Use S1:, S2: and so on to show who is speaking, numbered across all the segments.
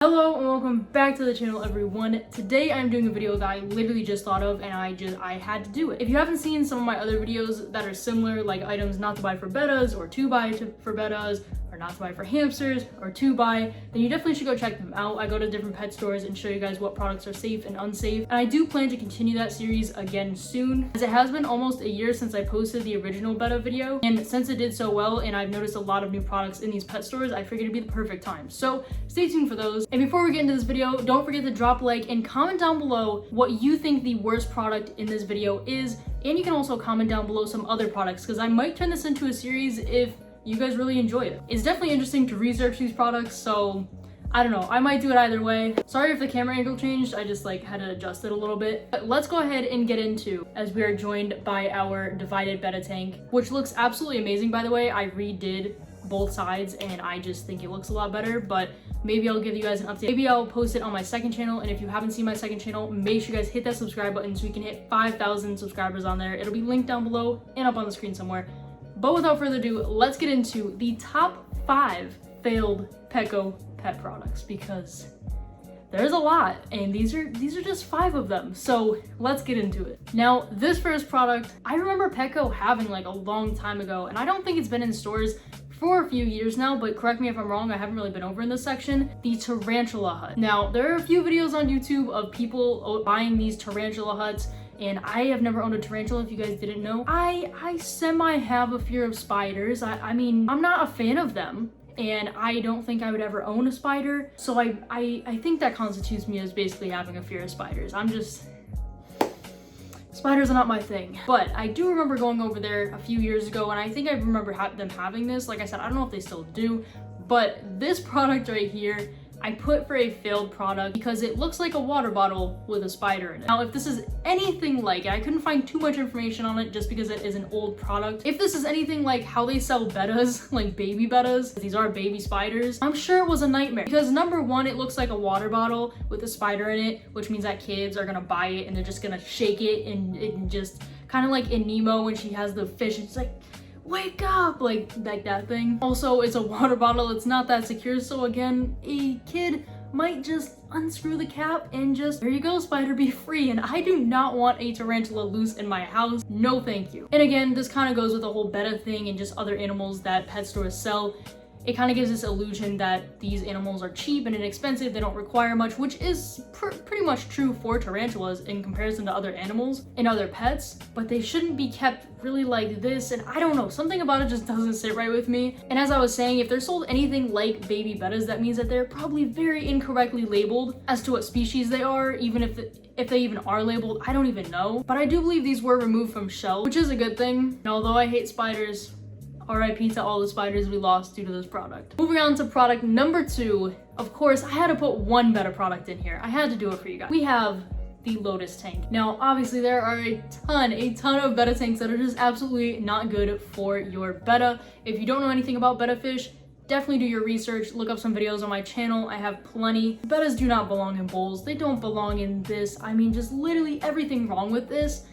S1: Hello and welcome back to the channel, everyone. Today I'm doing a video that I literally just thought of and I had to do it. If you haven't seen some of my other videos that are similar, like items not to buy for bettas or to buy for bettas, or not to buy for hamsters or to buy, then you definitely should go check them out. I go to different pet stores and show you guys what products are safe and unsafe. And I do plan to continue that series again soon, as it has been almost a year since I posted the original betta video. And since it did so well and I've noticed a lot of new products in these pet stores, I figured it'd be the perfect time. So stay tuned for those. And before we get into this video, don't forget to drop a like and comment down below what you think the worst product in this video is. And you can also comment down below some other products, because I might turn this into a series if you guys really enjoy it. It's definitely interesting to research these products, so I don't know, I might do it either way. Sorry if the camera angle changed, I just had to adjust it a little bit. But let's go ahead and get into, as we are joined by our divided betta tank, which looks absolutely amazing, by the way. I redid both sides and I just think it looks a lot better, but maybe I'll give you guys an update. Maybe I'll post it on my second channel, and if you haven't seen my second channel, make sure you guys hit that subscribe button so we can hit 5,000 subscribers on there. It'll be linked down below and up on the screen somewhere. But without further ado, let's get into the top 5 failed PETCO pet products, because there's a lot and these are just 5 of them. So let's get into it. Now, this first product, I remember PETCO having like a long time ago, and I don't think it's been in stores for a few years now, but correct me if I'm wrong, I haven't really been over in this section. The Tarantula Hut. Now, there are a few videos on YouTube of people buying these Tarantula Huts, and I have never owned a tarantula, if you guys didn't know. I semi have a fear of spiders. I mean, I'm not a fan of them, and I don't think I would ever own a spider. So I think that constitutes me as basically having a fear of spiders. Spiders are not my thing. But I do remember going over there a few years ago, and I think I remember them having this. Like I said, I don't know if they still do, but this product right here, I put for a failed product because it looks like a water bottle with a spider in it. Now, if this is anything like it, I couldn't find too much information on it just because it is an old product. If this is anything like how they sell bettas, like baby bettas, these are baby spiders, I'm sure it was a nightmare. Because number one, it looks like a water bottle with a spider in it, which means that kids are gonna buy it and they're just gonna shake it and just kind of like in Nemo when she has the fish, it's like, wake up, like that thing. Also, it's a water bottle, it's not that secure, so again, a kid might just unscrew the cap and just, there you go, spider, be free. And I do not want a tarantula loose in my house. No thank you. And again, this kind of goes with the whole betta thing and just other animals that pet stores sell. It kind of gives this illusion that these animals are cheap and inexpensive, they don't require much, which is pretty much true for tarantulas in comparison to other animals and other pets, but they shouldn't be kept really like this. And I don't know, something about it just doesn't sit right with me. And as I was saying, if they're sold anything like baby bettas, that means that they're probably very incorrectly labeled as to what species they are, even if they even are labeled, I don't even know. But I do believe these were removed from shelves, which is a good thing. And although I hate spiders, RIP to all the spiders we lost due to this product. Moving on to product number 2. Of course, I had to put one betta product in here. I had to do it for you guys. We have the Lotus Tank. Now, obviously there are a ton of betta tanks that are just absolutely not good for your betta. If you don't know anything about betta fish, definitely do your research, look up some videos on my channel. I have plenty. Bettas do not belong in bowls. They don't belong in this. I mean, just literally everything wrong with this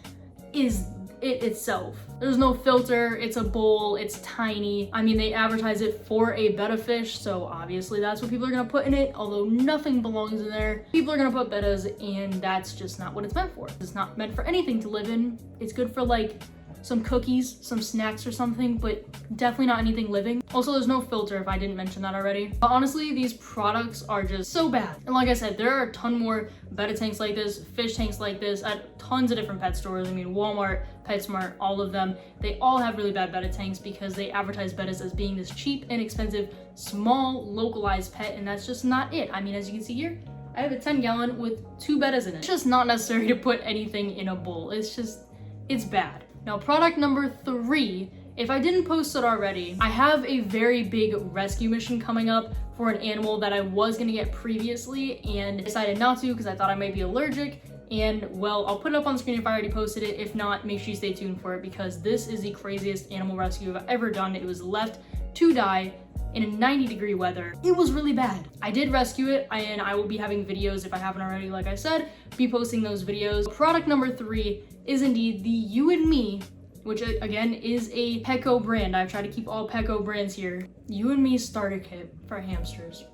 S1: is it itself. There's no filter, it's a bowl, it's tiny. I mean, they advertise it for a betta fish, so obviously that's what people are gonna put in it, although nothing belongs in there. People are gonna put bettas, and that's just not what it's meant for. It's not meant for anything to live in. It's good for like some cookies, some snacks or something, but definitely not anything living. Also, there's no filter, if I didn't mention that already. But honestly, these products are just so bad. And like I said, there are a ton more betta tanks like this, fish tanks like this at tons of different pet stores. I mean, Walmart, PetSmart, all of them. They all have really bad betta tanks because they advertise bettas as being this cheap, inexpensive, small, localized pet, and that's just not it. I mean, as you can see here, I have a 10-gallon with 2 bettas in it. It's just not necessary to put anything in a bowl. It's bad. Now, product number 3, if I didn't post it already, I have a very big rescue mission coming up for an animal that I was gonna get previously and decided not to because I thought I might be allergic. And well, I'll put it up on the screen if I already posted it. If not, make sure you stay tuned for it, because this is the craziest animal rescue I've ever done. It was left to die in a 90-degree weather. It was really bad. I did rescue it, and I will be having videos, if I haven't already, like I said, be posting those videos. Product number 3 is indeed the You and Me, which again is a PETCO brand. I've tried to keep all PETCO brands here. You and Me starter kit for hamsters.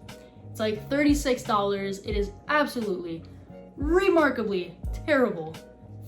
S1: It's like $36. It is absolutely, remarkably terrible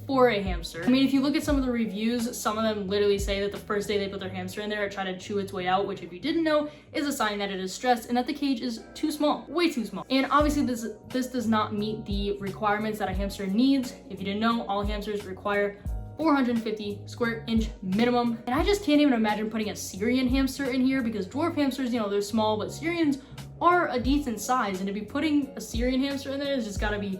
S1: for a hamster. I mean, if you look at some of the reviews, some of them literally say that the first day they put their hamster in there, it tried to chew its way out, which if you didn't know, is a sign that it is stressed and that the cage is too small, way too small. And obviously this does not meet the requirements that a hamster needs. If you didn't know, all hamsters require 450 square inch minimum. And I just can't even imagine putting a Syrian hamster in here, because dwarf hamsters, you know, they're small, but Syrians are a decent size, and to be putting a Syrian hamster in there is just gotta be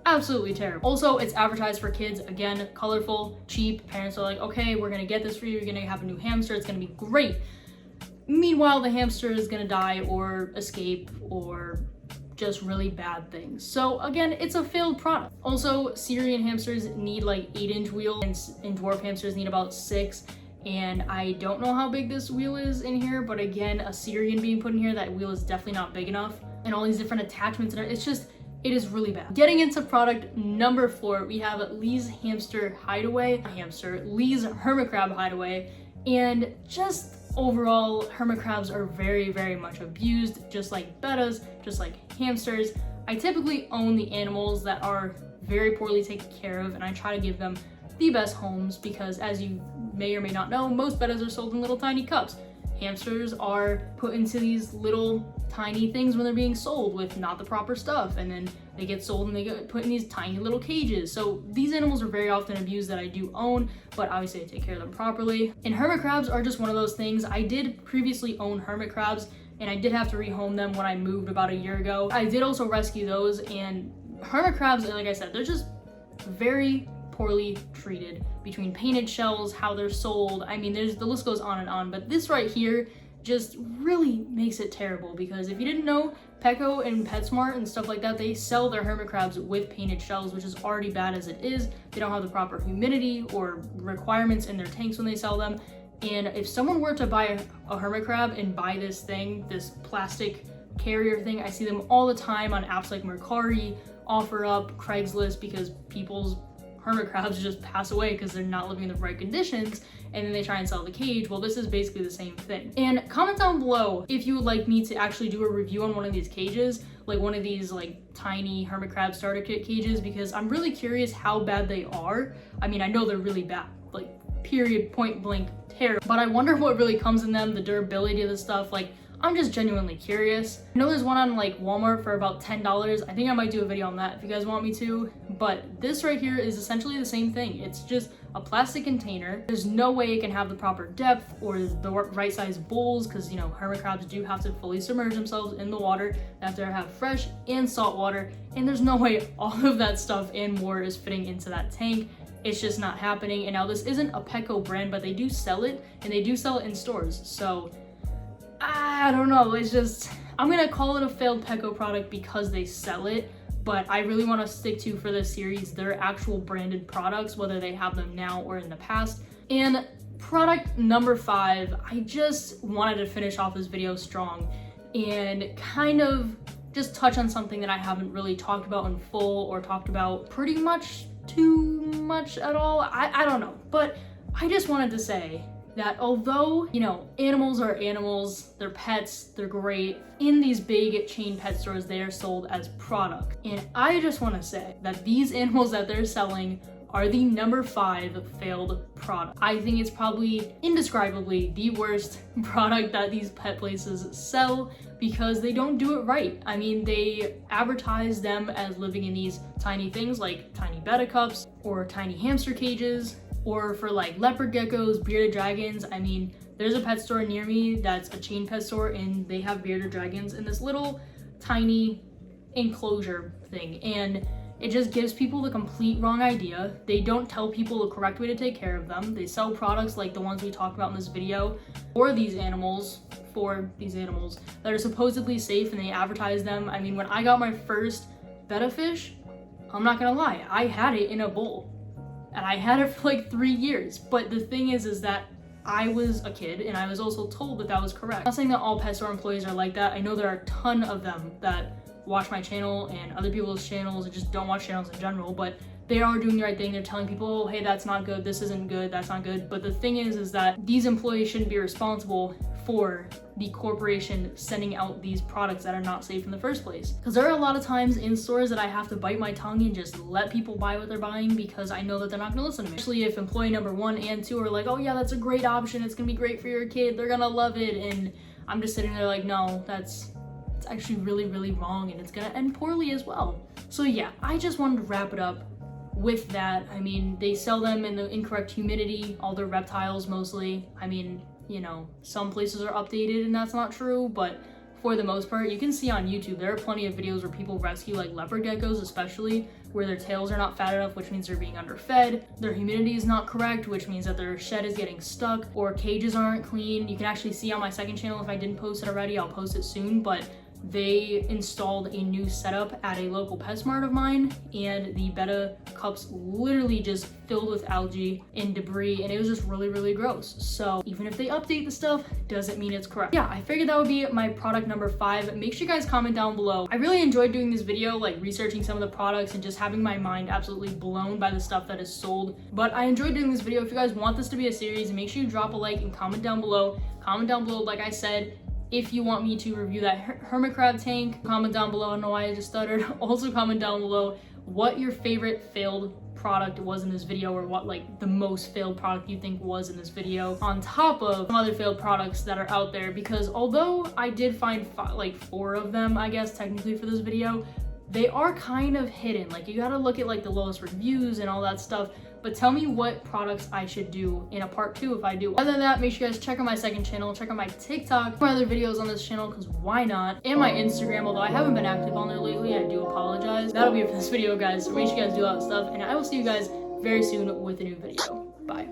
S1: absolutely terrible. Also, it's advertised for kids. Again, colorful, cheap. Parents are like, okay, we're gonna get this for you. You're gonna have a new hamster. It's gonna be great. Meanwhile, the hamster is gonna die or escape or just really bad things. So again, it's a failed product. Also, Syrian hamsters need like 8-inch wheels, and dwarf hamsters need about 6. And I don't know how big this wheel is in here, but again, a Syrian being put in here, that wheel is definitely not big enough. And all these different attachments, and it is really bad. Getting into product number 4, we have Lee's Hamster Hideaway, Lee's Hermit Crab Hideaway, and just overall, hermit crabs are very, very much abused, just like bettas, just like hamsters. I typically own the animals that are very poorly taken care of, and I try to give them the best homes, because as you may or may not know, most bettas are sold in little tiny cups. Hamsters are put into these little tiny things when they're being sold with not the proper stuff, and then they get sold and they get put in these tiny little cages. So these animals are very often abused that I do own, but obviously I take care of them properly. And hermit crabs are just one of those things. I did previously own hermit crabs, and I did have to rehome them when I moved about a year ago. I did also rescue those, and hermit crabs, like I said, they're just very poorly treated, between painted shells, how they're sold. I mean, the list goes on and on, but this right here just really makes it terrible, because if you didn't know, PETCO and PetSmart and stuff like that, they sell their hermit crabs with painted shells, which is already bad as it is. They don't have the proper humidity or requirements in their tanks when they sell them. And if someone were to buy a hermit crab and buy this thing, this plastic carrier thing, I see them all the time on apps like Mercari, OfferUp, Craigslist, because people's hermit crabs just pass away because they're not living in the right conditions, and then they try and sell the cage. Well, this is basically the same thing. And comment down below if you would like me to actually do a review on one of these cages, like one of these like tiny hermit crab starter kit cages, because I'm really curious how bad they are. I mean, I know they're really bad, like period, point blank terrible, but I wonder what really comes in them, the durability of the stuff. Like, I'm just genuinely curious. I know there's one on like Walmart for about $10. I think I might do a video on that if you guys want me to. But this right here is essentially the same thing. It's just a plastic container. There's no way it can have the proper depth or the right size bowls, because, you know, hermit crabs do have to fully submerge themselves in the water. They have to have fresh and salt water, and there's no way all of that stuff and more is fitting into that tank. It's just not happening. And now this isn't a PETCO brand, but they do sell it, and they do sell it in stores. So I don't know, it's just, I'm gonna call it a failed PETCO product because they sell it, but I really want to stick to, for this series, their actual branded products, whether they have them now or in the past. And product number 5, I just wanted to finish off this video strong and kind of just touch on something that I haven't really talked about in full, or talked about pretty much too much at all. I don't know, but I just wanted to say that although, you know, animals are animals, they're pets, they're great, in these big chain pet stores, they are sold as product. And I just want to say that these animals that they're selling are the number 5 failed product. I think it's probably indescribably the worst product that these pet places sell, because they don't do it right. I mean, they advertise them as living in these tiny things like tiny betta cups or tiny hamster cages, or for like leopard geckos, bearded dragons. I mean, there's a pet store near me that's a chain pet store, and they have bearded dragons in this little tiny enclosure thing, and it just gives people the complete wrong idea. They don't tell people the correct way to take care of them. They sell products like the ones we talked about in this video for these animals that are supposedly safe, and they advertise them. I mean, when I got my first betta fish, I'm not gonna lie, I had it in a bowl. And I had it for like 3 years. But the thing is that I was a kid, and I was also told that that was correct. I'm not saying that all pet store employees are like that. I know there are a ton of them that watch my channel and other people's channels, and just don't watch channels in general, but they are doing the right thing. They're telling people, oh, hey, that's not good, this isn't good, that's not good. But the thing is that these employees shouldn't be responsible for the corporation sending out these products that are not safe in the first place. Because there are a lot of times in stores that I have to bite my tongue and just let people buy what they're buying because I know that they're not gonna listen to me. Especially if employee number 1 and 2 are like, oh yeah, that's a great option, it's gonna be great for your kid, they're gonna love it, and I'm just sitting there like, no, it's actually really, really wrong, and it's gonna end poorly as well. So yeah, I just wanted to wrap it up with that. I mean, they sell them in the incorrect humidity, all their reptiles mostly. I mean, you know, some places are updated and that's not true, but for the most part, you can see on YouTube, there are plenty of videos where people rescue like leopard geckos, especially where their tails are not fat enough, which means they're being underfed. Their humidity is not correct, which means that their shed is getting stuck, or cages aren't clean. You can actually see on my second channel, if I didn't post it already, I'll post it soon, but they installed a new setup at a local PetSmart of mine, and the betta cups literally just filled with algae and debris, and it was just really, really gross. So even if they update the stuff, doesn't mean it's correct. Yeah, I figured that would be my product number 5. Make sure you guys comment down below. I really enjoyed doing this video, like researching some of the products and just having my mind absolutely blown by the stuff that is sold. But I enjoyed doing this video. If you guys want this to be a series, make sure you drop a like and comment down below. Comment down below, like I said, if you want me to review that hermit crab tank. Comment down below. I don't know why I just stuttered. Also comment down below what your favorite failed product was in this video, or what like the most failed product you think was in this video, on top of some other failed products that are out there, because although I did find like 4 of them, I guess technically for this video, they are kind of hidden. Like you gotta look at like the lowest reviews and all that stuff. But tell me what products I should do in a part 2 if I do. Other than that, make sure you guys check out my second channel, check out my TikTok, my other videos on this channel, because why not? And my Instagram, although I haven't been active on there lately, I do apologize. That'll be it for this video, guys. So make sure you guys do all that stuff, and I will see you guys very soon with a new video. Bye.